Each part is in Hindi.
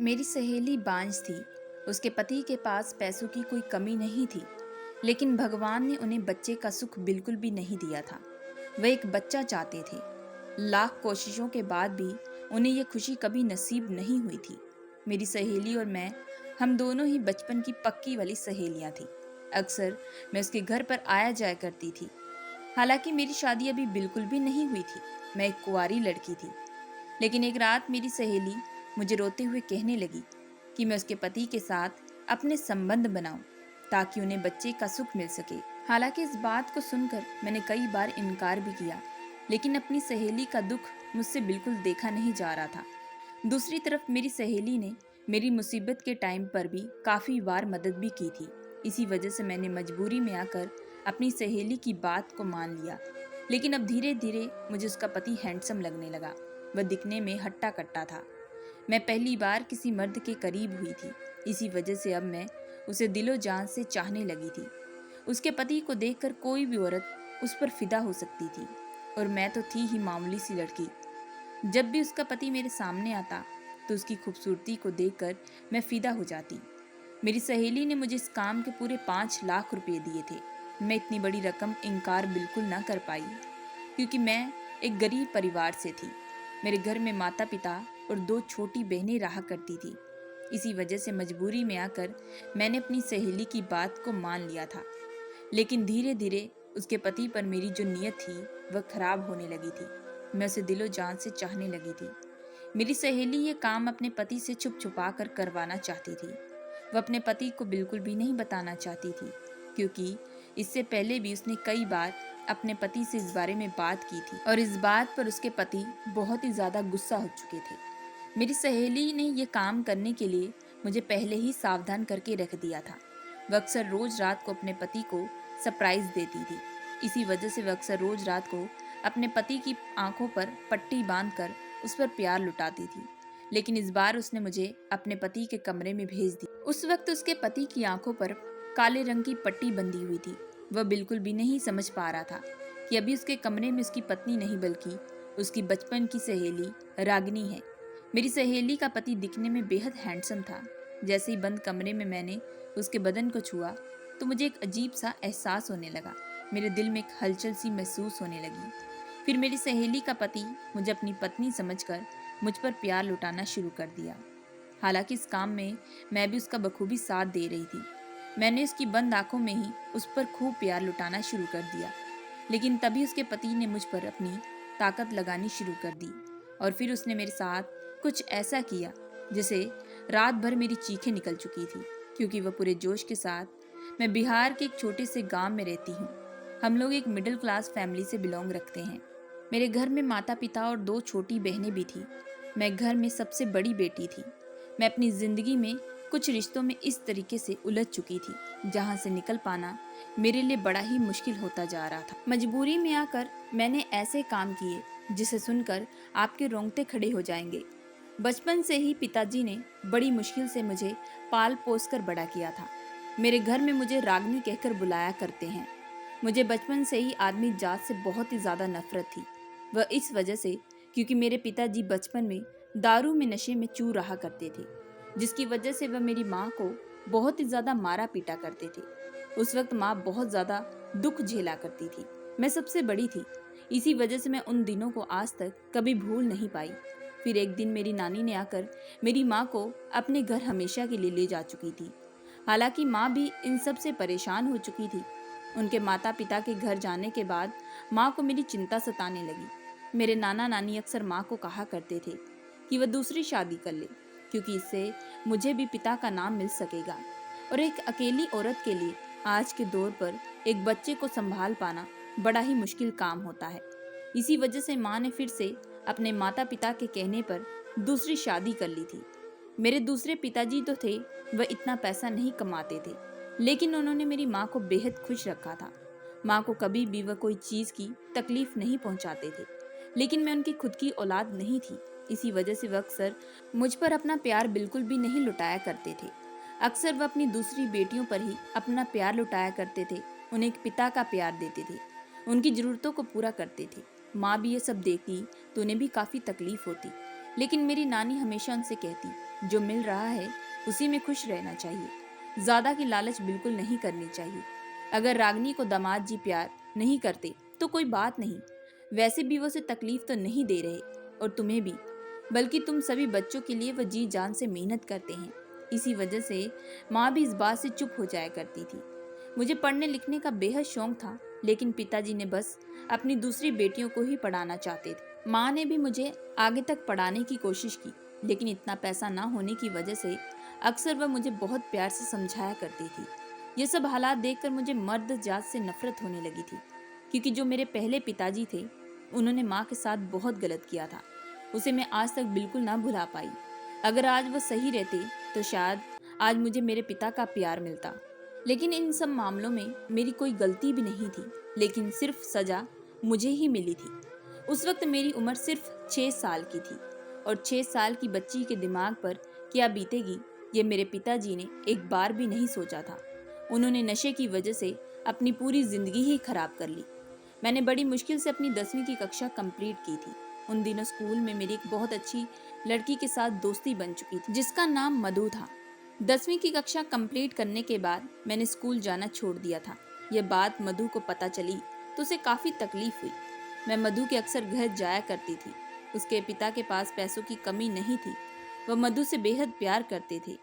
मेरी सहेली बांझ थी। उसके पति के पास पैसों की कोई कमी नहीं थी, लेकिन भगवान ने उन्हें बच्चे का सुख बिल्कुल भी नहीं दिया था। वह एक बच्चा चाहते थे। लाख कोशिशों के बाद भी उन्हें यह खुशी कभी नसीब नहीं हुई थी। मेरी सहेली और मैं, हम दोनों ही बचपन की पक्की वाली सहेलियां थी। अक्सर मैं उसके घर पर आया जाया करती थी। हालांकि मेरी शादी अभी बिल्कुल भी नहीं हुई थी। मैं एक कुंवारी लड़की थी। लेकिन एक रात मेरी सहेली मुझे रोते हुए कहने लगी कि मैं उसके पति के साथ अपने संबंध बनाऊं ताकि उन्हें बच्चे का सुख मिल सके। हालांकि इस बात को सुनकर मैंने कई बार इनकार भी किया, लेकिन अपनी सहेली का दुख मुझसे बिल्कुल देखा नहीं जा रहा था। दूसरी तरफ मेरी सहेली ने मेरी मुसीबत के टाइम पर भी काफ़ी बार मदद भी की थी। इसी वजह से मैंने मजबूरी में आकर अपनी सहेली की बात को मान लिया। लेकिन अब धीरे धीरे मुझे उसका पति हैंडसम लगने लगा। वह दिखने में हट्टा कट्टा था। मैं पहली बार किसी मर्द के करीब हुई थी। इसी वजह से अब मैं उसे दिलो जान से चाहने लगी थी। उसके पति को देखकर कोई भी औरत उस पर फिदा हो सकती थी, और मैं तो थी ही मामूली सी लड़की। जब भी उसका पति मेरे सामने आता तो उसकी खूबसूरती को देखकर मैं फिदा हो जाती। मेरी सहेली ने मुझे इस काम के पूरे 5 लाख रुपए दिए थे। मैं इतनी बड़ी रकम इनकार बिल्कुल ना कर पाई, क्योंकि मैं एक गरीब परिवार से थी। मेरे घर में माता पिता और 2 छोटी बहनें रहा करती थी। इसी वजह से मजबूरी में आकर मैंने अपनी सहेली की बात को मान लिया था। लेकिन धीरे धीरे उसके पति पर मेरी जो नीयत थी वह खराब होने लगी थी। मैं उसे दिलो जान से चाहने लगी थी। मेरी सहेली ये काम अपने पति से छुप छुपा कर करवाना चाहती थी। वह अपने पति को बिल्कुल भी नहीं बताना चाहती थी, क्योंकि इससे पहले भी उसने कई बार अपने पति से इस बारे में बात की थी, और इस बात पर उसके पति बहुत ही ज़्यादा गुस्सा हो चुके थे। मेरी सहेली ने यह काम करने के लिए मुझे पहले ही सावधान करके रख दिया था। वह अक्सर रोज रात को अपने पति को सरप्राइज देती थी। इसी वजह से वह अक्सर रोज रात को अपने पति की आंखों पर पट्टी बांधकर उस पर प्यार लुटाती थी। लेकिन इस बार उसने मुझे अपने पति के कमरे में भेज दी। उस वक्त उसके पति की आंखों पर काले रंग की पट्टी बंधी हुई थी। वह बिल्कुल भी नहीं समझ पा रहा था कि अभी उसके कमरे में उसकी पत्नी नहीं बल्कि उसकी बचपन की सहेली रागिनी है। मेरी सहेली का पति दिखने में बेहद हैंडसम था। जैसे ही बंद कमरे में मैंने उसके बदन को छुआ तो मुझे एक अजीब सा एहसास होने लगा। मेरे दिल में एक हलचल सी महसूस होने लगी। फिर मेरी सहेली का पति मुझे अपनी पत्नी समझकर मुझ पर प्यार लुटाना शुरू कर दिया। हालांकि इस काम में मैं भी उसका बखूबी साथ दे रही थी। मैंने उसकी बंद आंखों में ही उस पर खूब प्यार लुटाना शुरू कर दिया। लेकिन तभी उसके पति ने मुझ पर अपनी ताकत लगानी शुरू कर दी, और फिर उसने मेरे साथ कुछ ऐसा किया जिसे रात भर मेरी चीखें निकल चुकी थी, क्योंकि वह पूरे जोश के साथ। मैं बिहार के एक छोटे से गांव में रहती हूँ। हम लोग एक मिडिल क्लास फैमिली से बिलोंग रखते हैं। मेरे घर में माता पिता और 2 छोटी बहनें भी थी। मैं घर में सबसे बड़ी बेटी थी। मैं अपनी जिंदगी में कुछ रिश्तों में इस तरीके से उलझ चुकी थी जहां से निकल पाना मेरे लिए बड़ा ही मुश्किल होता जा रहा था। मजबूरी में आकर मैंने ऐसे काम किए जिसे सुनकर आपके रोंगटे खड़े हो जाएंगे। बचपन से ही पिताजी ने बड़ी मुश्किल से मुझे पाल पोस कर बड़ा किया था। मेरे घर में मुझे रागनी कहकर बुलाया करते हैं। मुझे बचपन से ही आदमी जात से बहुत ही ज़्यादा नफरत थी। वह इस वजह से क्योंकि मेरे पिताजी बचपन में दारू में नशे में चूर रहा करते थे, जिसकी वजह से वह मेरी माँ को बहुत ही ज़्यादा मारा पीटा करते थे। उस वक्त माँ बहुत ज़्यादा दुख झेला करती थी। मैं सबसे बड़ी थी। इसी वजह से मैं उन दिनों को आज तक कभी भूल नहीं पाई। फिर एक दिन मेरी नानी ने आकर मेरी माँ को अपने घर हमेशा के लिए ले जा चुकी थी। हालांकि माँ भी इन सब से परेशान हो चुकी थी। उनके माता पिता के घर जाने के बाद माँ को मेरी चिंता सताने लगी। मेरे नाना नानी अक्सर माँ को कहा करते थे कि वह दूसरी शादी कर ले, क्योंकि इससे मुझे भी पिता का नाम मिल सकेगा। और एक अकेली औरत के लिए आज के दौर पर एक बच्चे को संभाल पाना बड़ा ही मुश्किल काम होता है। इसी वजह से माँ ने फिर से अपने माता पिता के कहने पर दूसरी शादी कर ली थी। मेरे दूसरे पिताजी तो थे, वह इतना पैसा नहीं कमाते थे, लेकिन उन्होंने मेरी माँ को बेहद खुश रखा था। माँ को कभी भी वह कोई चीज़ की तकलीफ नहीं पहुँचाते थे। लेकिन मैं उनकी खुद की औलाद नहीं थी। इसी वजह से वह अक्सर मुझ पर अपना प्यार बिल्कुल भी नहीं लुटाया करते थे। अक्सर वह अपनी दूसरी बेटियों पर ही अपना प्यार लुटाया करते थे। उन्हें एक पिता का प्यार देते थे, उनकी ज़रूरतों को पूरा करते थे। माँ भी ये सब देखती तो उन्हें भी काफ़ी तकलीफ होती। लेकिन मेरी नानी हमेशा उनसे कहती जो मिल रहा है उसी में खुश रहना चाहिए। ज्यादा की लालच बिल्कुल नहीं करनी चाहिए। अगर रागनी को दामाद जी प्यार नहीं करते तो कोई बात नहीं, वैसे भी वो उसे तकलीफ तो नहीं दे रहे, और तुम्हें भी, बल्कि तुम सभी बच्चों के लिए वो जी जान से मेहनत करते हैं। इसी वजह से माँ भी इस बात से चुप हो जाया करती थी। मुझे पढ़ने लिखने का बेहद शौक था, लेकिन पिताजी ने बस अपनी दूसरी बेटियों को ही पढ़ाना चाहते थे। माँ ने भी मुझे आगे तक पढ़ाने की कोशिश की, लेकिन इतना पैसा ना होने की वजह से अक्सर वह मुझे बहुत प्यार से समझाया करती थी। ये सब हालात देखकर मुझे मर्द जात से नफरत होने लगी थी, क्योंकि जो मेरे पहले पिताजी थे उन्होंने माँ के साथ बहुत गलत किया था। उसे मैं आज तक बिल्कुल ना भुला पाई। अगर आज वो सही रहते तो शायद आज मुझे मेरे पिता का प्यार मिलता। लेकिन इन सब मामलों में मेरी कोई गलती भी नहीं थी, लेकिन सिर्फ सजा मुझे ही मिली थी। उस वक्त मेरी उम्र सिर्फ 6 साल की थी, और 6 साल की बच्ची के दिमाग पर क्या बीतेगी ये मेरे पिताजी ने एक बार भी नहीं सोचा था। उन्होंने नशे की वजह से अपनी पूरी जिंदगी ही खराब कर ली। मैंने बड़ी मुश्किल से अपनी 10वीं की कक्षा कंप्लीट की थी। उन दिनों स्कूल में मेरी एक बहुत अच्छी लड़की के साथ दोस्ती बन चुकी थी, जिसका नाम मधु था। 10वीं की कक्षा कंप्लीट करने के बाद मैंने स्कूल जाना छोड़ दिया था। यह बात मधु को पता चली तो उसे काफ़ी तकलीफ हुई। मैं मधु के अक्सर घर जाया करती थी। उसके पिता के पास पैसों की कमी नहीं थी। वह मधु से बेहद प्यार करते थे।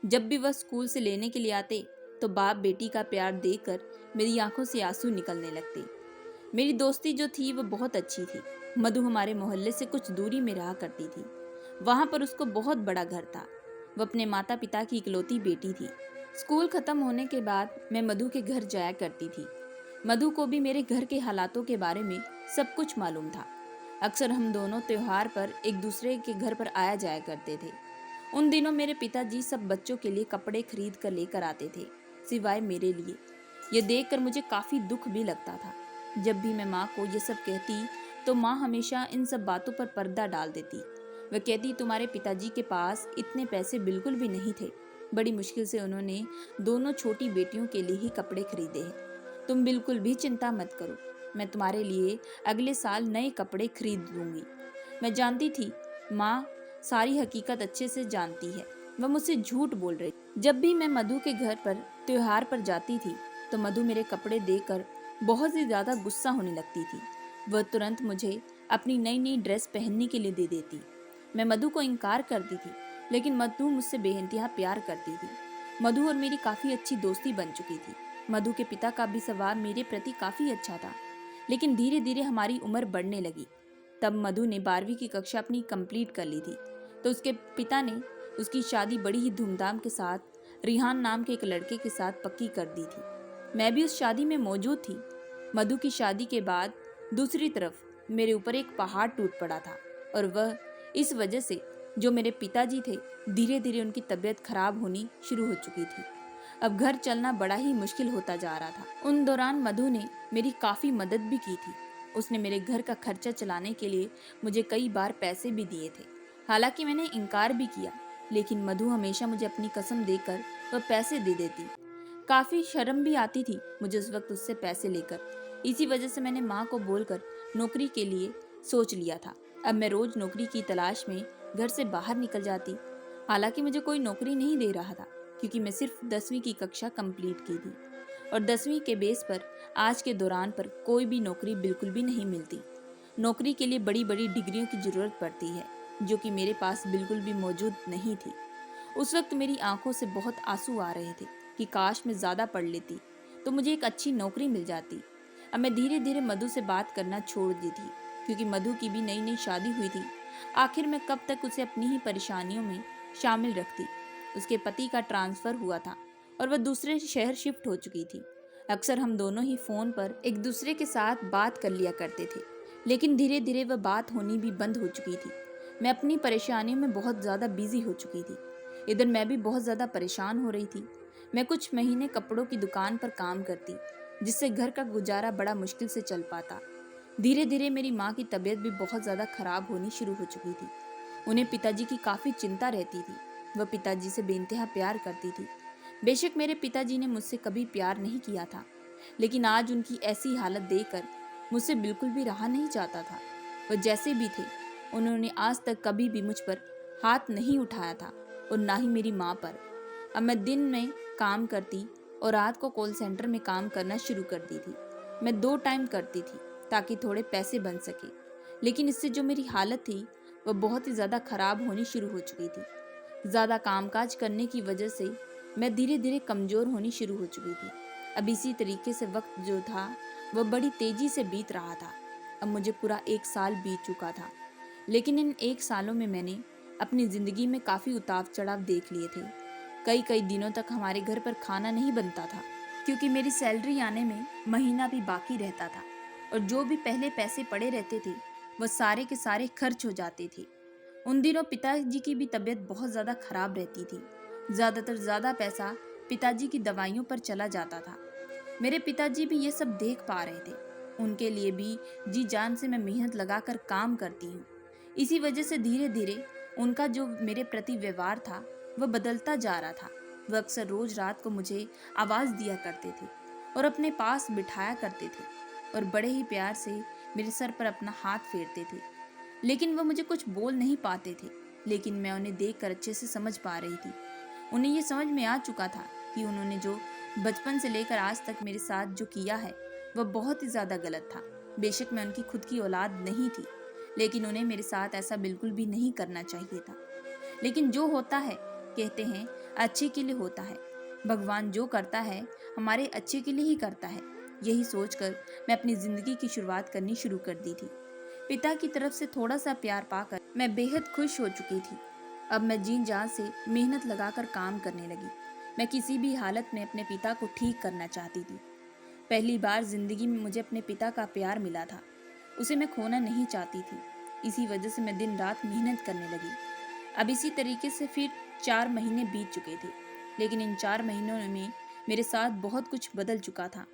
जब भी वह स्कूल से लेने के लिए आते तो बाप बेटी का प्यार देखकर मेरी आंखों से आंसू निकलने लगते। मेरी दोस्ती जो थी वो बहुत अच्छी थी। मधु हमारे मोहल्ले से कुछ दूरी में रहा करती थी। वहां पर उसको बहुत बड़ा घर था। वह अपने माता पिता की इकलौती बेटी थी। स्कूल खत्म होने के बाद मैं मधु के घर जाया करती थी। मधु को भी मेरे घर के हालातों के बारे में सब कुछ मालूम था। अक्सर हम दोनों त्योहार पर एक दूसरे के घर पर आया जाया करते थे। उन दिनों मेरे पिताजी सब बच्चों के लिए कपड़े खरीद कर लेकर आते थे, सिवाय मेरे लिए। ये देखकर मुझे काफ़ी दुख भी लगता था। जब भी मैं माँ को ये सब कहती तो माँ हमेशा इन सब बातों पर पर्दा डाल देती। वह कहती तुम्हारे पिताजी के पास इतने पैसे बिल्कुल भी नहीं थे। बड़ी मुश्किल से उन्होंने दोनों छोटी बेटियों के लिए ही कपड़े खरीदे हैं। तुम बिल्कुल भी चिंता मत करो, मैं तुम्हारे लिए अगले साल नए कपड़े खरीद दूंगी। मैं जानती थी माँ सारी हकीकत अच्छे से जानती है। वह मुझसे झूठ बोल रही। जब भी मैं मधु के घर पर त्योहार पर जाती थी तो मधु मेरे कपड़े देखकर बहुत ही ज़्यादा गुस्सा होने लगती थी। वह तुरंत मुझे अपनी नई नई ड्रेस पहनने के लिए दे देती। मैं मधु को इनकार करती थी, लेकिन मधु मुझसे बेइंतहा प्यार करती थी। मधु और मेरी काफ़ी अच्छी दोस्ती बन चुकी थी। मधु के पिता का भी स्वभाव मेरे प्रति काफ़ी अच्छा था, लेकिन धीरे धीरे हमारी उम्र बढ़ने लगी। तब मधु ने 12वीं की कक्षा अपनी कंप्लीट कर ली थी, तो उसके पिता ने उसकी शादी बड़ी ही धूमधाम के साथ रिहान नाम के एक लड़के के साथ पक्की कर दी थी। मैं भी उस शादी में मौजूद थी। मधु की शादी के बाद दूसरी तरफ मेरे ऊपर एक पहाड़ टूट पड़ा था, और वह इस वजह से जो मेरे पिताजी थे, धीरे धीरे उनकी तबीयत खराब होनी शुरू हो चुकी थी। अब घर चलना बड़ा ही मुश्किल होता जा रहा था। उन दौरान मधु ने मेरी काफ़ी मदद भी की थी। उसने मेरे घर का खर्चा चलाने के लिए मुझे कई बार पैसे भी दिए थे। हालांकि मैंने इनकार भी किया, लेकिन मधु हमेशा मुझे अपनी कसम देकर वह पैसे दे देती। काफ़ी शर्म भी आती थी मुझे उस वक्त उससे पैसे लेकर। इसी वजह से मैंने माँ को बोलकर नौकरी के लिए सोच लिया था। अब मैं रोज़ नौकरी की तलाश में घर से बाहर निकल जाती। हालांकि मुझे कोई नौकरी नहीं दे रहा था, क्योंकि मैं सिर्फ 10वीं की कक्षा कंप्लीट की थी, और 10वीं के बेस पर आज के दौरान पर कोई भी नौकरी बिल्कुल भी नहीं मिलती। नौकरी के लिए बड़ी बड़ी डिग्रियों की ज़रूरत पड़ती है, जो कि मेरे पास बिल्कुल भी मौजूद नहीं थी। उस वक्त मेरी आंखों से बहुत आंसू आ रहे थे कि काश मैं ज़्यादा पढ़ लेती तो मुझे एक अच्छी नौकरी मिल जाती। अब मैं धीरे धीरे मधु से बात करना छोड़ दी थी, क्योंकि मधु की भी नई नई शादी हुई थी। आखिर मैं कब तक उसे अपनी ही परेशानियों में शामिल रखती। उसके पति का ट्रांसफ़र हुआ था और वह दूसरे शहर शिफ्ट हो चुकी थी। अक्सर हम दोनों ही फ़ोन पर एक दूसरे के साथ बात कर लिया करते थे, लेकिन धीरे धीरे वह बात होनी भी बंद हो चुकी थी। मैं अपनी परेशानियों में बहुत ज़्यादा बिजी हो चुकी थी। इधर मैं भी बहुत ज़्यादा परेशान हो रही थी। मैं कुछ महीने कपड़ों की दुकान पर काम करती, जिससे घर का गुजारा बड़ा मुश्किल से चल पाता। धीरे धीरे मेरी माँ की तबीयत भी बहुत ज़्यादा खराब होनी शुरू हो चुकी थी। उन्हें पिताजी की काफ़ी चिंता रहती थी। वह पिताजी से बेइंतहा प्यार करती थी। बेशक मेरे पिताजी ने मुझसे कभी प्यार नहीं किया था, लेकिन आज उनकी ऐसी हालत देखकर मुझसे बिल्कुल भी रहा नहीं जाता था। वह जैसे भी थे, उन्होंने आज तक कभी भी मुझ पर हाथ नहीं उठाया था। और ना ही मेरी माँ पर। अब मैं दिन में काम करती और रात को कॉल सेंटर में काम करना शुरू कर दी थी। मैं 2 टाइम करती थी ताकि थोड़े पैसे बन सके, लेकिन इससे जो मेरी हालत थी वह बहुत ही ज़्यादा खराब होनी शुरू हो चुकी थी। ज़्यादा कामकाज करने की वजह से मैं धीरे धीरे कमज़ोर होनी शुरू हो चुकी थी। अब इसी तरीके से वक्त जो था वह बड़ी तेज़ी से बीत रहा था। अब मुझे पूरा 1 साल बीत चुका था, लेकिन इन 1 सालों में मैंने अपनी ज़िंदगी में काफ़ी उतार चढ़ाव देख लिए थे। कई कई दिनों तक हमारे घर पर खाना नहीं बनता था, क्योंकि मेरी सैलरी आने में महीना भी बाकी रहता था और जो भी पहले पैसे पड़े रहते थे वह सारे के सारे खर्च हो जाते थे। उन दिनों पिताजी की भी तबीयत बहुत ज़्यादा खराब रहती थी। ज़्यादातर ज़्यादा पैसा पिताजी की दवाइयों पर चला जाता था। मेरे पिताजी भी ये सब देख पा रहे थे। उनके लिए भी जी जान से मैं मेहनत लगाकर काम करती हूँ। इसी वजह से धीरे धीरे उनका जो मेरे प्रति व्यवहार था वह बदलता जा रहा था। वह अक्सर रोज रात को मुझे आवाज़ दिया करते थे और अपने पास बिठाया करते थे और बड़े ही प्यार से मेरे सर पर अपना हाथ फेरते थे। लेकिन वह मुझे कुछ बोल नहीं पाते थे, लेकिन मैं उन्हें देखकर अच्छे से समझ पा रही थी। उन्हें ये समझ में आ चुका था कि उन्होंने जो बचपन से लेकर आज तक मेरे साथ जो किया है वह बहुत ही ज़्यादा गलत था। बेशक मैं उनकी खुद की औलाद नहीं थी, लेकिन उन्हें मेरे साथ ऐसा बिल्कुल भी नहीं करना चाहिए था। लेकिन जो होता है कहते हैं अच्छे के लिए होता है। भगवान जो करता है हमारे अच्छे के लिए ही करता है। यही सोचकर मैं अपनी ज़िंदगी की शुरुआत करनी शुरू कर दी थी। पिता की तरफ से थोड़ा सा प्यार पाकर मैं बेहद खुश हो चुकी थी। अब मैं जी जान से मेहनत लगाकर काम करने लगी। मैं किसी भी हालत में अपने पिता को ठीक करना चाहती थी। पहली बार जिंदगी में मुझे अपने पिता का प्यार मिला था। उसे मैं खोना नहीं चाहती थी। इसी वजह से मैं दिन रात मेहनत करने लगी। अब इसी तरीके से फिर 4 महीने बीत चुके थे, लेकिन इन 4 महीनों में मेरे साथ बहुत कुछ बदल चुका था।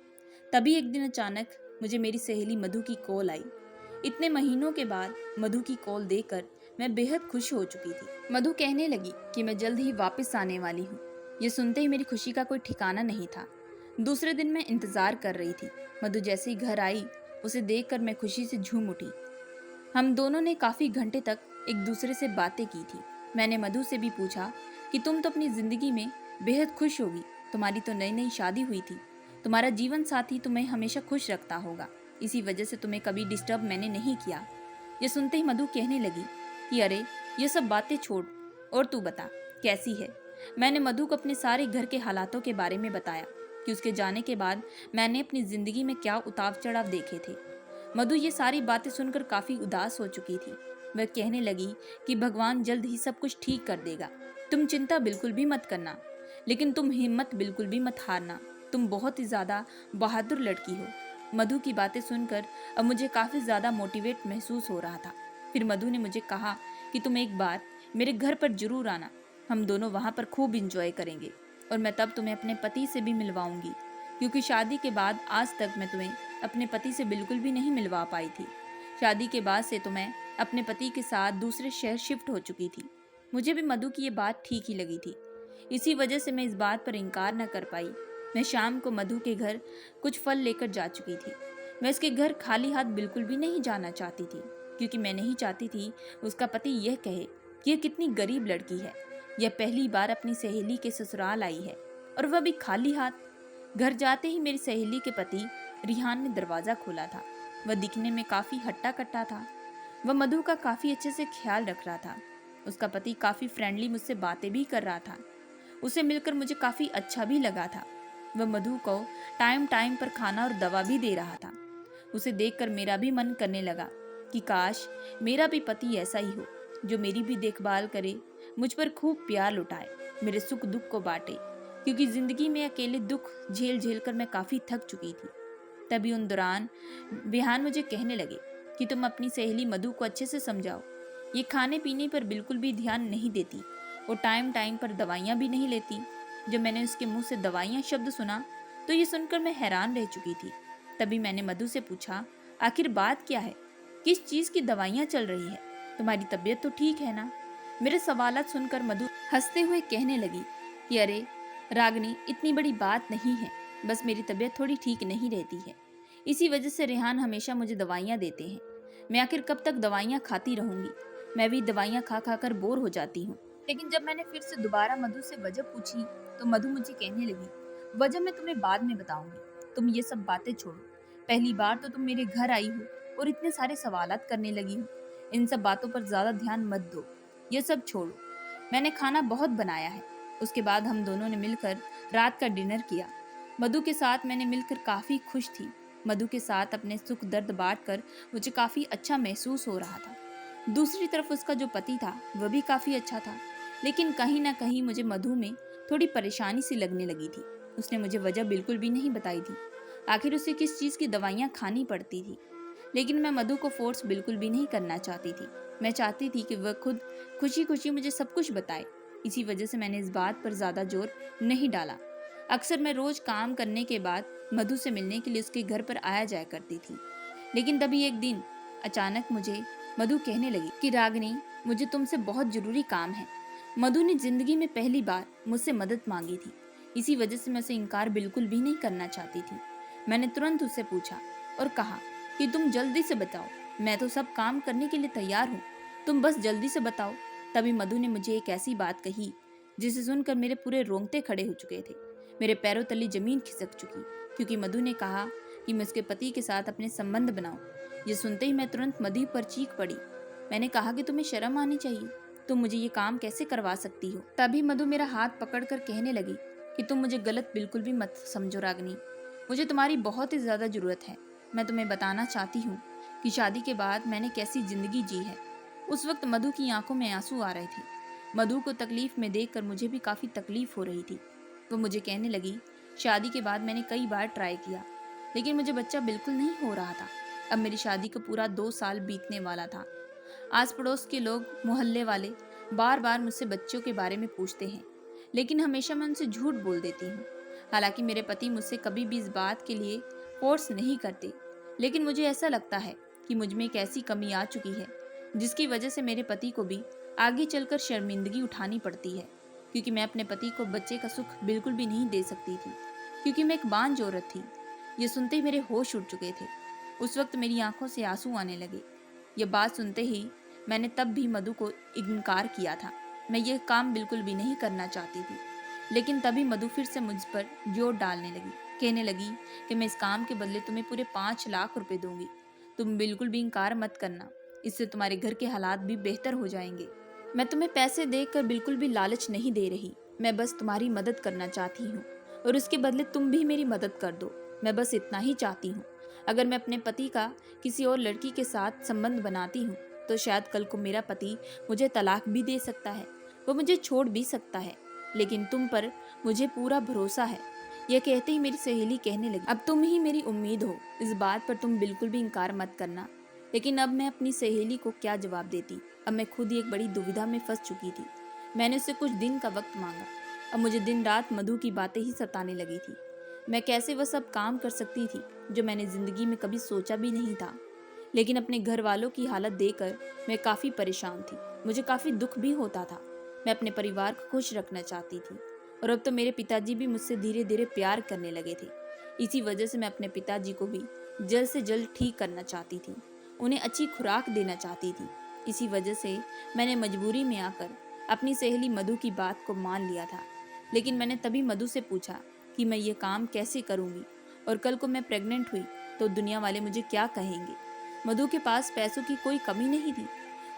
तभी एक दिन अचानक मुझे मेरी सहेली मधु की कॉल आई। इतने महीनों के बाद मधु की कॉल देकर मैं बेहद खुश हो चुकी थी। मधु कहने लगी कि मैं जल्द ही वापस आने वाली हूँ। ये सुनते ही मेरी खुशी का कोई ठिकाना नहीं था। दूसरे दिन मैं इंतजार कर रही थी। मधु जैसे ही घर आई, उसे देखकर मैं खुशी से झूम उठी। हम दोनों ने काफी घंटे तक एक दूसरे से बातें की थी। मैंने मधु से भी पूछा कि तुम तो अपनी जिंदगी में बेहद खुश होगी, तुम्हारी तो नई नई शादी हुई थी, तुम्हारा जीवन साथी तुम्हें हमेशा खुश रखता होगा, इसी वजह से तुम्हें कभी डिस्टर्ब मैंने नहीं किया। ये सुनते ही मधु कहने लगी कि अरे ये सब बातें छोड़ और तू बता कैसी है। मैंने मधु को अपने सारे घर के हालातों के बारे में बताया कि उसके जाने के बाद मैंने अपनी जिंदगी में क्या उतार चढ़ाव देखे थे। मधु ये सारी बातें सुनकर काफी उदास हो चुकी थी। वह कहने लगी कि भगवान जल्द ही सब कुछ ठीक कर देगा, तुम चिंता बिल्कुल भी मत करना, लेकिन तुम हिम्मत बिल्कुल भी मत हारना, तुम बहुत ही ज्यादा बहादुर लड़की हो। मधु की बातें सुनकर अब मुझे काफी ज्यादा मोटिवेट महसूस हो रहा था। फिर मधु ने मुझे कहा कि तुम एक बार मेरे घर पर जरूर आना, हम दोनों वहां पर खूब इंजॉय करेंगे और मैं तब तुम्हें अपने पति से भी मिलवाऊंगी, क्योंकि शादी के बाद आज तक मैं तुम्हें अपने पति से बिल्कुल भी नहीं मिलवा पाई थी। शादी के बाद से तो मैं अपने पति के साथ दूसरे शहर शिफ्ट हो चुकी थी। मुझे भी मधु की ये बात ठीक ही लगी थी। इसी वजह से मैं इस बात पर इनकार न कर पाई। मैं शाम को मधु के घर कुछ फल लेकर जा चुकी थी। मैं उसके घर खाली हाथ बिल्कुल भी नहीं जाना चाहती थी, क्योंकि मैं नहीं चाहती थी उसका पति यह कहे कि यह कितनी गरीब लड़की है, यह पहली बार अपनी सहेली के ससुराल आई है और वह भी खाली हाथ। घर जाते ही मेरी सहेली के पति रिहान ने दरवाजा खोला था। वह दिखने में काफी हट्टा कट्टा था। वह मधु का काफी अच्छे से ख्याल रख रहा था। उसका पति काफी फ्रेंडली मुझसे बातें भी कर रहा था। उसे मिलकर मुझे काफी अच्छा भी लगा था। वह मधु को टाइम टाइम पर खाना और दवा भी दे रहा था। उसे देखकर मेरा भी मन करने लगा कि काश मेरा भी पति ऐसा ही हो, जो मेरी भी देखभाल करे, मुझ पर खूब प्यार लुटाए, मेरे सुख दुख को बांटे, क्योंकि जिंदगी में अकेले दुख झेल झेल कर मैं काफी थक चुकी थी। तभी उन दौरान विहान मुझे कहने लगे कि तुम अपनी सहेली मधु को अच्छे से समझाओ, ये खाने पीने पर बिल्कुल भी ध्यान नहीं देती और टाइम टाइम पर दवाइयाँ भी नहीं लेती। जब मैंने उसके मुंह से दवाइयाँ शब्द सुना तो ये सुनकर मैं हैरान रह चुकी थी। तभी मैंने मधु से पूछा, आखिर बात क्या है, किस चीज़ की दवाइयाँ चल रही है, तुम्हारी तबीयत तो ठीक है ना। मेरे सवालात सुनकर मधु हंसते हुए कहने लगी कि अरे रागनी, इतनी बड़ी बात नहीं है, बस मेरी तबीयत थोड़ी ठीक नहीं रहती है, इसी वजह से रेहान हमेशा मुझे दवाइयाँ देते हैं। मैं आखिर कब तक दवाइयाँ खाती रहूँगी, मैं भी दवाइयाँ खा खा कर बोर हो जाती हूँ। लेकिन जब मैंने फिर से दोबारा मधु से वजह पूछी तो मधु मुझे कहने लगी, वजह मैं तुम्हें बाद में बताऊंगी, तुम ये सब बातें छोड़ो। पहली बार तो तुम मेरे घर आई हो और इतने सारे सवालात करने लगी हो। इन सब बातों पर ज्यादा ध्यान मत दो, ये सब छोड़ो। मैंने खाना बहुत बनाया है। उसके बाद हम दोनों ने मिलकर रात का डिनर किया। मधु के साथ मैंने मिलकर काफी खुश थी। मधु के साथ अपने सुख दर्द बांटकर मुझे काफी अच्छा महसूस हो रहा था। दूसरी तरफ उसका जो पति था वह भी काफी अच्छा था, लेकिन कहीं ना कहीं मुझे मधु में थोड़ी परेशानी सी लगने लगी थी। उसने मुझे वजह बिल्कुल भी नहीं बताई थी, आखिर उसे किस चीज की दवाइयाँ खानी पड़ती थी। लेकिन मैं मधु को फोर्स बिल्कुल भी नहीं करना चाहती थी। मैं चाहती थी कि वह खुद खुशी खुशी मुझे सब कुछ बताए। इसी वजह से मैंने इस बात पर ज्यादा जोर नहीं डाला। अक्सर मैं रोज काम करने के बाद मधु से मिलने के लिए उसके घर पर आया जाया करती थी। लेकिन तभी एक दिन अचानक मुझे मधु कहने लगी कि रागिनी, मुझे तुमसे बहुत जरूरी काम है। मधु ने जिंदगी में पहली बार मुझसे मदद मांगी थी। इसी वजह से मैं उसे इनकार बिल्कुल भी नहीं करना चाहती थी। मैंने तुरंत उससे पूछा और कहा कि तुम जल्दी से बताओ, मैं तो सब काम करने के लिए तैयार हूँ, तुम बस जल्दी से बताओ। तभी मधु ने मुझे एक ऐसी बात कही जिसे सुनकर मेरे पूरे रोंगटे खड़े हो चुके थे। मेरे पैरों तले जमीन खिसक चुकी, क्योंकि मधु ने कहा कि मैं उसके पति के साथ अपने संबंध बनाऊं। ये सुनते ही मैं तुरंत मधु पर चीख पड़ी। मैंने कहा कि तुम्हें शर्म आनी चाहिए, तुम मुझे ये काम कैसे करवा सकती हो। तभी मधु मेरा हाथ पकड़कर कहने लगी कि तुम मुझे गलत बिल्कुल भी मत समझो रागिनी, मुझे तुम्हारी बहुत ही ज्यादा जरूरत है। मैं तुम्हें बताना चाहती हूँ कि शादी के बाद मैंने कैसी जिंदगी जी है। उस वक्त मधु की आंखों में आंसू आ रहे थे। मधु को तकलीफ में देखकर मुझे भी काफी तकलीफ हो रही थी। वो मुझे कहने लगी, शादी के बाद मैंने कई बार ट्राई किया, लेकिन मुझे बच्चा बिल्कुल नहीं हो रहा था। अब मेरी शादी को पूरा 2 साल बीतने वाला था। आस पड़ोस के लोग, मोहल्ले वाले बार बार मुझसे बच्चों के बारे में पूछते हैं, लेकिन हमेशा मैं उनसे झूठ बोल देती हूँ। हालांकि मेरे पति मुझसे कभी भी इस बात के लिए फोर्स नहीं करते, लेकिन मुझे ऐसा लगता है कि मुझ में एक ऐसी कमी आ चुकी है जिसकी वजह से मेरे पति को भी आगे चलकर शर्मिंदगी उठानी पड़ती है, क्योंकि मैं अपने पति को बच्चे का सुख बिल्कुल भी नहीं दे सकती थी, क्योंकि मैं एक बांझ औरत थी। ये सुनते ही मेरे होश उड़ चुके थे। उस वक्त मेरी आंखों से आंसू आने लगे। यह बात सुनते ही मैंने तब भी मधु को इनकार किया था। मैं ये काम बिल्कुल भी नहीं करना चाहती थी। लेकिन तभी मधु फिर से मुझ पर जोर डालने लगी, कहने लगी कि मैं इस काम के बदले तुम्हें पूरे 5 लाख रुपए दूंगी। तुम बिल्कुल भी इनकार मत करना, इससे तुम्हारे घर के हालात भी बेहतर हो जाएंगे। मैं तुम्हें पैसे देकर बिल्कुल भी लालच नहीं दे रही, मैं बस तुम्हारी मदद करना चाहती हूँ और उसके बदले तुम भी मेरी मदद कर दो। मैं बस इतना ही चाहती हूँ। अगर मैं अपने पति का किसी और लड़की के साथ संबंध बनाती हूँ तो शायद कल को मेरा पति मुझे तलाक भी दे सकता है, वो मुझे छोड़ भी सकता है, लेकिन तुम पर मुझे पूरा भरोसा है। यह कहते ही मेरी सहेली कहने लगी, अब तुम ही मेरी उम्मीद हो, इस बात पर तुम बिल्कुल भी इनकार मत करना। लेकिन अब मैं अपनी सहेली को क्या जवाब देती। अब मैं खुद ही एक बड़ी दुविधा में फंस चुकी थी। मैंने उससे कुछ दिन का वक्त मांगा। अब मुझे दिन रात मधु की बातें ही सताने लगी थी। मैं कैसे वह सब काम कर सकती थी जो मैंने जिंदगी में कभी सोचा भी नहीं था। लेकिन अपने घर वालों की हालत देखकर मैं काफी परेशान थी। मुझे काफी दुख भी होता था। मैं अपने परिवार को खुश रखना चाहती थी और अब तो मेरे पिताजी भी मुझसे धीरे धीरे प्यार करने लगे थे। इसी वजह से मैं अपने पिताजी को भी जल्द से जल्द ठीक करना चाहती थी, उन्हें अच्छी खुराक देना चाहती थी। इसी वजह से मैंने मजबूरी में आकर अपनी सहेली मधु की बात को मान लिया था। लेकिन मैंने तभी मधु से पूछा कि मैं ये काम कैसे करूँगी और कल को मैं प्रेग्नेंट हुई तो दुनिया वाले मुझे क्या कहेंगे। मधु के पास पैसों की कोई कमी नहीं थी।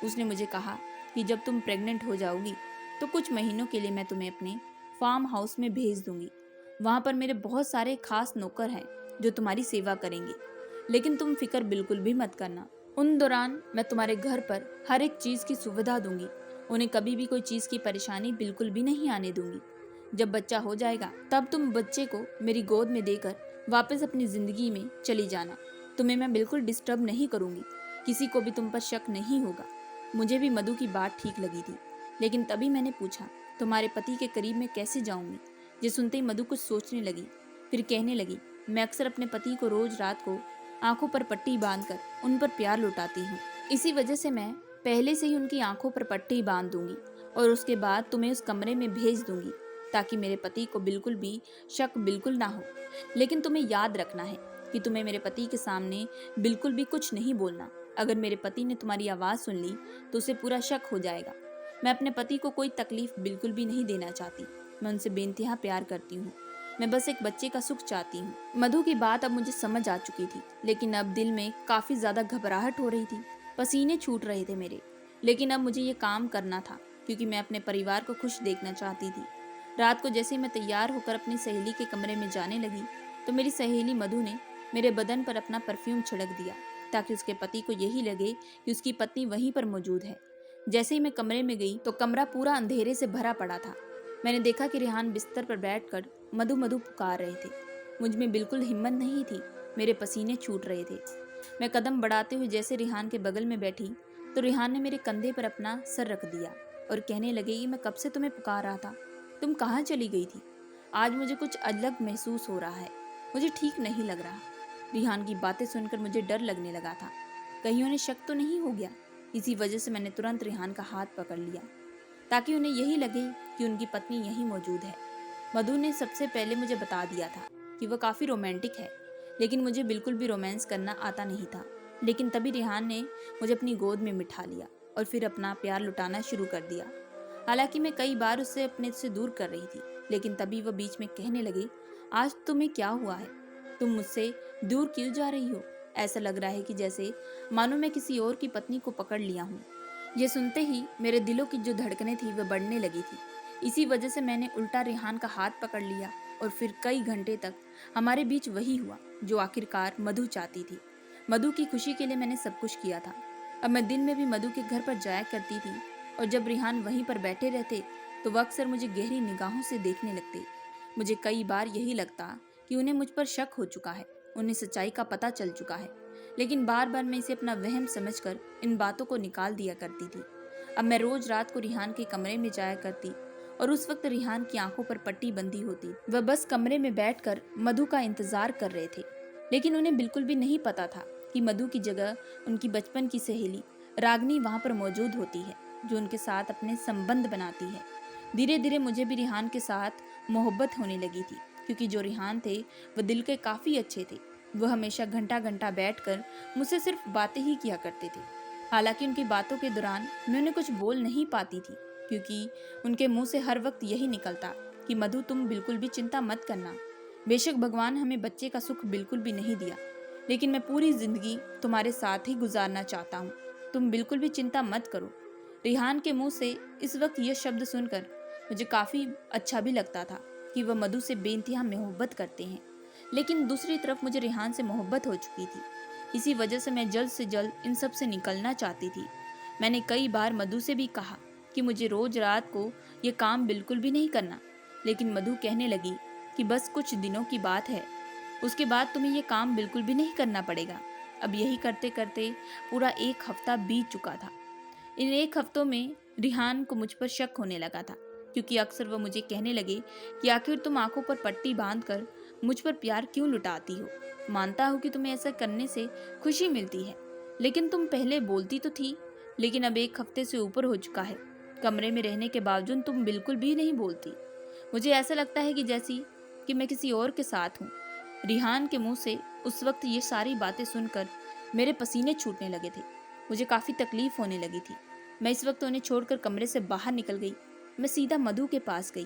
उसने मुझे कहा कि जब तुम प्रेग्नेंट हो जाओगी तो कुछ महीनों के लिए मैं तुम्हें अपने फार्म हाउस में भेज दूंगी। वहाँ पर मेरे बहुत सारे खास नौकर हैं जो तुम्हारी सेवा करेंगे, लेकिन तुम फिक्र बिल्कुल भी मत करना। उन दौरान मैं तुम्हारे घर पर हर एक चीज की सुविधा दूंगी, उन्हें कभी भी कोई चीज की परेशानी बिल्कुल भी नहीं आने दूंगी। जब बच्चा हो जाएगा तब तुम बच्चे को मेरी गोद में देकर वापस अपनी जिंदगी में चली जाना। तुम्हें मैं बिल्कुल डिस्टर्ब नहीं करूंगी, किसी को भी तुम पर शक नहीं होगा। मुझे भी मधु की बात ठीक लगी थी, लेकिन तभी मैंने पूछा, तुम्हारे पति के करीब मैं कैसे जाऊंगी। ये सुनते ही मधु कुछ सोचने लगी, फिर कहने लगी, मैं अक्सर अपने पति को रोज रात को आंखों पर पट्टी बांधकर उन पर प्यार लुटाती हूँ। इसी वजह से मैं पहले से ही उनकी आंखों पर पट्टी बांध दूंगी और उसके बाद तुम्हें उस कमरे में भेज दूंगी ताकि मेरे पति को बिल्कुल भी शक बिल्कुल ना हो। लेकिन तुम्हें याद रखना है कि तुम्हें मेरे पति के सामने बिल्कुल भी कुछ नहीं बोलना। अगर मेरे पति ने तुम्हारी आवाज़ सुन ली तो उसे पूरा शक हो जाएगा। मैं अपने पति को कोई तकलीफ बिल्कुल भी नहीं देना चाहती। मैं उनसे बेइंतहा प्यार करती हूँ। मैं बस एक बच्चे का सुख चाहती हूँ। मधु की बात अब मुझे समझ आ चुकी थी, लेकिन अब दिल में काफी ज्यादा घबराहट हो रही थी। पसीने छूट रहे थे मेरे। लेकिन अब मुझे ये काम करना था, क्योंकि मैं अपने परिवार को खुश देखना चाहती थी। रात को जैसे ही मैं तैयार होकर अपनी सहेली के कमरे में जाने लगी, तो मेरी सहेली मधु ने मेरे बदन पर अपना परफ्यूम छिड़क दिया, ताकि उसके पति को यही लगे कि उसकी पत्नी वहीं पर मौजूद है। जैसे ही मैं कमरे में गई तो कमरा पूरा अंधेरे से भरा पड़ा था। मैंने देखा कि रिहान बिस्तर पर बैठकर मधु मधु पुकार रहे थे। मुझ में बिल्कुल हिम्मत नहीं थी। मेरे पसीने छूट रहे थे। मैं कदम बढ़ाते हुए जैसे रिहान के बगल में बैठी, तो रिहान ने मेरे कंधे पर अपना सर रख दिया और कहने लगे कि मैं कब से तुम्हें पुकार रहा था, तुम कहाँ चली गई थी। आज मुझे कुछ अलग महसूस हो रहा है, मुझे ठीक नहीं लग रहा। रिहान की बातें सुनकर मुझे डर लगने लगा था, कहीं उन्हें शक तो नहीं हो गया। इसी वजह से मैंने तुरंत रिहान का हाथ पकड़ लिया, ताकि उन्हें यही लगे कि उनकी पत्नी यहीं मौजूद है। मधु ने सबसे पहले मुझे बता दिया था कि वह काफ़ी रोमांटिक है, लेकिन मुझे बिल्कुल भी रोमांस करना आता नहीं था। लेकिन तभी रिहान ने मुझे अपनी गोद में बिठा लिया और फिर अपना प्यार लुटाना शुरू कर दिया। हालांकि मैं कई बार उससे अपने से दूर कर रही थी, लेकिन तभी वह बीच में कहने लगे, आज तुम्हें क्या हुआ है, तुम मुझसे दूर क्यों जा रही हो। ऐसा लग रहा है कि जैसे मानो मैं किसी और की पत्नी को पकड़ लिया हूँ। ये सुनते ही मेरे दिलों की जो धड़कनें थी वह बढ़ने लगी थी। इसी वजह से मैंने उल्टा रिहान का हाथ पकड़ लिया और फिर कई घंटे तक हमारे बीच वही हुआ जो आखिरकार मधु चाहती थी। मधु की खुशी के लिए मैंने सब कुछ किया था। अब मैं दिन में भी मधु के घर पर जाया करती थी, और जब रिहान वहीं पर बैठे रहते तो वह अक्सर मुझे गहरी निगाहों से देखने लगते। मुझे कई बार यही लगता कि उन्हें मुझ पर शक हो चुका है, उन्हें सच्चाई का पता चल चुका है। लेकिन बार बार मैं इसे अपना वहम समझकर इन बातों को निकाल दिया करती थी। अब मैं रोज रात को रिहान के कमरे में जाया करती, और उस वक्त रिहान की आंखों पर पट्टी बंधी होती। वह बस कमरे में बैठकर मधु का इंतजार कर रहे थे। लेकिन उन्हें बिल्कुल भी नहीं पता था कि मधु की जगह उनकी बचपन की सहेली रागनी वहां पर मौजूद होती है, जो उनके साथ अपने संबंध बनाती है। धीरे धीरे मुझे भी रिहान के साथ मोहब्बत होने लगी थी, क्योंकि जो रिहान थे वह दिल के काफ़ी अच्छे थे। वह हमेशा घंटा घंटा बैठकर मुझसे सिर्फ बातें ही किया करते थे। हालांकि उनकी बातों के दौरान मैं उन्हें कुछ बोल नहीं पाती थी, क्योंकि उनके मुंह से हर वक्त यही निकलता कि मधु तुम बिल्कुल भी चिंता मत करना। बेशक भगवान हमें बच्चे का सुख बिल्कुल भी नहीं दिया, लेकिन मैं पूरी जिंदगी तुम्हारे साथ ही गुजारना चाहता हूँ, तुम बिल्कुल भी चिंता मत करो। रिहान के मुंह से इस वक्त यह शब्द सुनकर मुझे काफ़ी अच्छा भी लगता था कि वह मधु से बेइंतहा मोहब्बत करते हैं। लेकिन दूसरी तरफ मुझे रिहान से मोहब्बत हो चुकी थी। इसी वजह से मैं जल्द से जल्द इन सब से निकलना चाहती थी। मैंने कई बार मधु से भी कहा कि मुझे रोज रात को ये काम बिल्कुल भी नहीं करना, लेकिन मधु कहने लगी कि बस कुछ दिनों की बात है, उसके बाद तुम्हें ये काम बिल्कुल भी नहीं करना पड़ेगा। अब यही करते करते पूरा एक हफ्ता बीत चुका था। इन एक हफ्तों में रिहान को मुझ पर शक होने लगा था, क्योंकि अक्सर वह मुझे कहने लगे कि आखिर तुम आंखों पर पट्टी बांधकर मुझ पर प्यार क्यों लुटाती हो। मानता हूँ कि तुम्हें ऐसा करने से खुशी मिलती है, लेकिन तुम पहले बोलती तो थी। लेकिन अब एक हफ्ते से ऊपर हो चुका है, कमरे में रहने के बावजूद तुम बिल्कुल भी नहीं बोलती। मुझे ऐसा लगता है कि जैसी कि मैं किसी और के साथ हूँ। रिहान के मुंह से उस वक्त ये सारी बातें सुनकर मेरे पसीने छूटने लगे थे। मुझे काफ़ी तकलीफ होने लगी थी। मैं इस वक्त उन्हें छोड़कर कमरे से बाहर निकल गई। मैं सीधा मधु के पास गई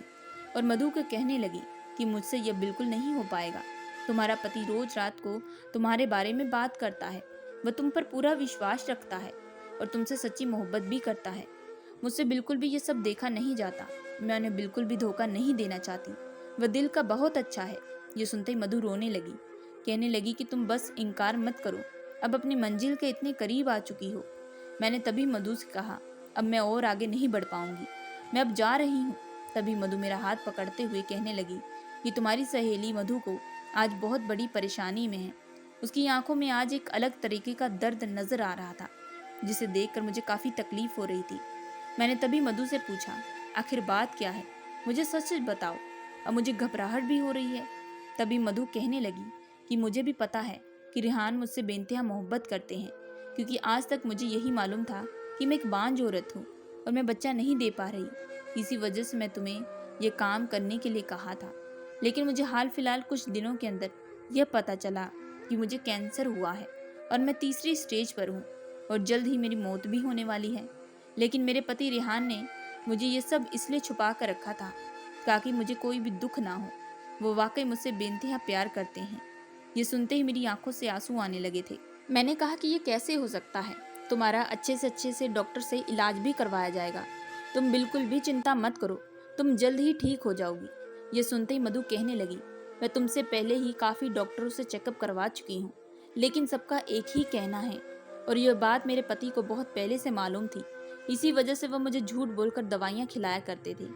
और मधु को कहने लगी कि मुझसे यह बिल्कुल नहीं हो पाएगा। तुम्हारा पति रोज रात को तुम्हारे बारे में बात करता है, वह तुम पर पूरा विश्वास रखता है और तुमसे सच्ची मोहब्बत भी करता है। मुझसे बिल्कुल भी ये सब देखा नहीं जाता। मैं उन्हें बिल्कुल भी धोखा नहीं देना चाहती। वह दिल का बहुत अच्छा है। ये सुनते ही मधु रोने लगी, कहने लगी कि तुम बस इनकार मत करो, अब अपनी मंजिल के इतने करीब आ चुकी हो। मैंने तभी मधु से कहा, अब मैं और आगे नहीं बढ़ पाऊंगी, मैं अब जा रही हूँ। तभी मधु मेरा हाथ पकड़ते हुए कहने लगी कि तुम्हारी सहेली मधु को आज बहुत बड़ी परेशानी में है। उसकी आंखों में आज एक अलग तरीके का दर्द नजर आ रहा था, जिसे देखकर मुझे काफ़ी तकलीफ हो रही थी। मैंने तभी मधु से पूछा, आखिर बात क्या है, मुझे सच सच बताओ, अब मुझे घबराहट भी हो रही है। तभी मधु कहने लगी कि मुझे भी पता है कि रिहान मुझसे बेइंतहा मोहब्बत करते हैं, क्योंकि आज तक मुझे यही मालूम था कि मैं एक बांझ औरत हूँ और मैं बच्चा नहीं दे पा रही। इसी वजह से मैं तुम्हें ये काम करने के लिए कहा था। लेकिन मुझे हाल फिलहाल कुछ दिनों के अंदर यह पता चला कि मुझे कैंसर हुआ है और मैं तीसरी स्टेज पर हूँ और जल्द ही मेरी मौत भी होने वाली है। लेकिन मेरे पति रिहान ने मुझे ये सब इसलिए छुपा कर रखा था ताकि मुझे कोई भी दुख ना हो। वो वाकई मुझसे बेइंतहा प्यार करते हैं। ये सुनते ही मेरी आंखों से आंसू आने लगे थे। मैंने कहा कि ये कैसे हो सकता है? तुम्हारा अच्छे से डॉक्टर से इलाज भी करवाया जाएगा। तुम बिल्कुल भी चिंता मत करो, तुम जल्द ही ठीक हो जाओगी। ये सुनते ही मधु कहने लगी, मैं तुमसे पहले ही काफ़ी डॉक्टरों से चेकअप करवा चुकी हूँ, लेकिन सबका एक ही कहना है और यह बात मेरे पति को बहुत पहले से मालूम थी। इसी वजह से वह मुझे झूठ बोलकर दवाइयाँ खिलाया करते थे।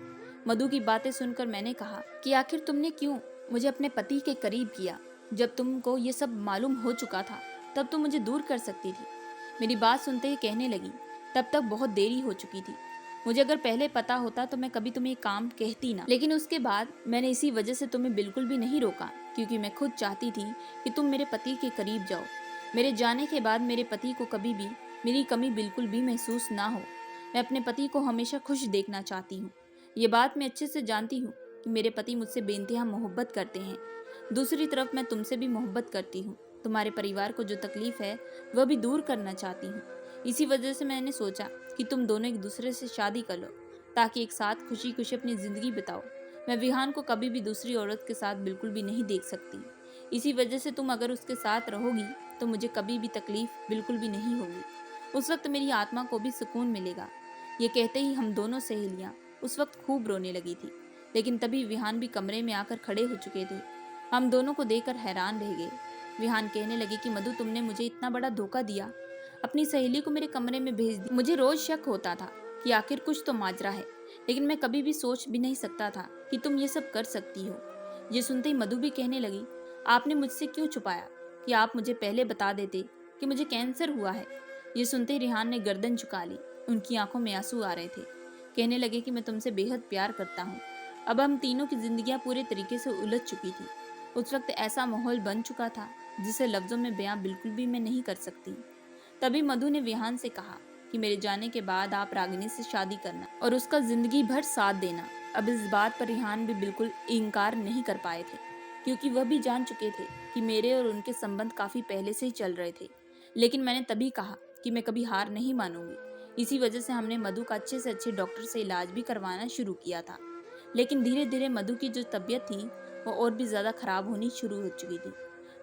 मधु की बातें सुनकर मैंने कहा कि आखिर तुमने क्यों मुझे अपने पति के करीब किया? जब तुमको ये सब मालूम हो चुका था तब तुम मुझे दूर कर सकती थी। मेरी बात सुनते ही कहने लगी, तब तक बहुत देरी हो चुकी थी। मुझे अगर पहले पता होता तो मैं कभी तुम्हें काम कहती ना, लेकिन उसके बाद मैंने इसी वजह से तुम्हें बिल्कुल भी नहीं रोका, क्योंकि मैं खुद चाहती थी कि तुम मेरे पति के करीब जाओ। मेरे जाने के बाद मेरे पति को कभी भी मेरी कमी बिल्कुल भी महसूस ना हो। मैं अपने पति को हमेशा खुश देखना चाहती हूँ। ये बात मैं अच्छे से जानती हूँ कि मेरे पति मुझसे बेइंतहा मोहब्बत करते हैं। दूसरी तरफ मैं तुमसे भी मोहब्बत करती हूँ। तुम्हारे परिवार को जो तकलीफ है वह भी दूर करना चाहती हूँ। इसी वजह से मैंने सोचा कि तुम दोनों एक दूसरे से शादी कर लो, ताकि एक साथ खुशी खुशी अपनी ज़िंदगी बिताओ। मैं विहान को कभी भी दूसरी औरत के साथ बिल्कुल भी नहीं देख सकती। इसी वजह से तुम अगर उसके साथ रहोगी तो मुझे कभी भी तकलीफ बिल्कुल भी नहीं होगी। उस वक्त मेरी आत्मा को भी सुकून मिलेगा। ये कहते ही हम दोनों सहेलियाँ उस वक्त खूब रोने लगी थी, लेकिन तभी विहान भी कमरे में आकर खड़े हो चुके थे। हम दोनों को देखकर हैरान रह गए। विहान कहने लगी कि मधु, तुमने मुझे इतना बड़ा धोखा दिया, अपनी सहेली को मेरे कमरे में भेज दिया। मुझे रोज शक होता था कि आखिर कुछ तो माजरा है, लेकिन मैं कभी भी सोच भी नहीं सकता था कि तुम ये सब कर सकती हो। ये सुनते ही मधु भी कहने लगी, आपने मुझसे क्यों छुपाया? कि आप मुझे पहले बता देते कि मुझे कैंसर हुआ है। ये सुनते ही रिहान ने गर्दन झुका ली। उनकी आंखों में आंसू आ रहे थे। कहने लगे कि मैं तुमसे बेहद प्यार करता हूँ। अब हम तीनों की जिंदगियां पूरे तरीके से उलझ चुकी थी। उस वक्त ऐसा माहौल बन चुका था जिसे लफ्जों में बयां बिल्कुल भी मैं नहीं कर सकती। तभी मधु ने विहान से कहा कि मेरे जाने के बाद आप रागिनी से शादी करना और उसका जिंदगी भर साथ देना। अब इस बात पर रिहान भी बिल्कुल इनकार नहीं कर पाए थे, क्योंकि वह भी जान चुके थे कि मेरे और उनके संबंध काफी पहले से ही चल रहे थे। लेकिन मैंने तभी कहा कि मैं कभी हार नहीं मानूंगी। इसी वजह से हमने मधु का अच्छे से अच्छे डॉक्टर से इलाज भी करवाना शुरू किया था। लेकिन धीरे धीरे मधु की जो तबीयत थी वो और भी ज़्यादा खराब होनी शुरू हो चुकी थी।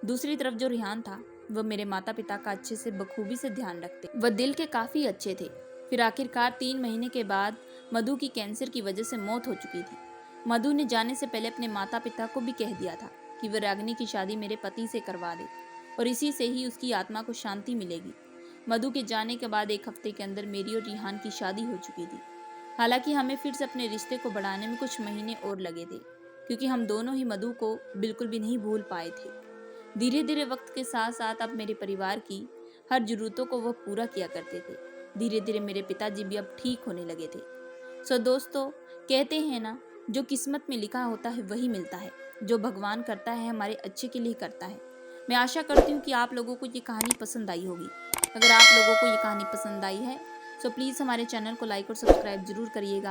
दूसरी तरफ जो रिहान था वह मेरे माता पिता का अच्छे से बखूबी से ध्यान रखते, वह दिल के काफ़ी अच्छे थे। फिर आखिरकार 3 महीने के बाद मधु की कैंसर की वजह से मौत हो चुकी थी। मधु ने जाने से पहले अपने माता पिता को भी कह दिया था कि वह रागिनी की शादी मेरे पति से करवा दे और इसी से ही उसकी आत्मा को शांति मिलेगी। मधु के जाने के बाद 1 हफ्ते के अंदर मेरी और रिहान की शादी हो चुकी थी। हालांकि हमें फिर से अपने रिश्ते को बढ़ाने में कुछ महीने और लगे थे, क्योंकि हम दोनों ही मधु को बिल्कुल भी नहीं भूल पाए थे। धीरे धीरे वक्त के साथ साथ अब मेरे परिवार की हर जरूरतों को वह पूरा किया करते थे। धीरे धीरे मेरे पिताजी भी अब ठीक होने लगे थे। सो दोस्तों, कहते हैं ना, जो किस्मत में लिखा होता है वही मिलता है। जो भगवान करता है हमारे अच्छे के लिए करता है। मैं आशा करती हूँ कि आप लोगों को ये कहानी पसंद आई होगी। अगर आप लोगों को ये कहानी पसंद आई है तो प्लीज़ हमारे चैनल को लाइक और सब्सक्राइब जरूर करिएगा।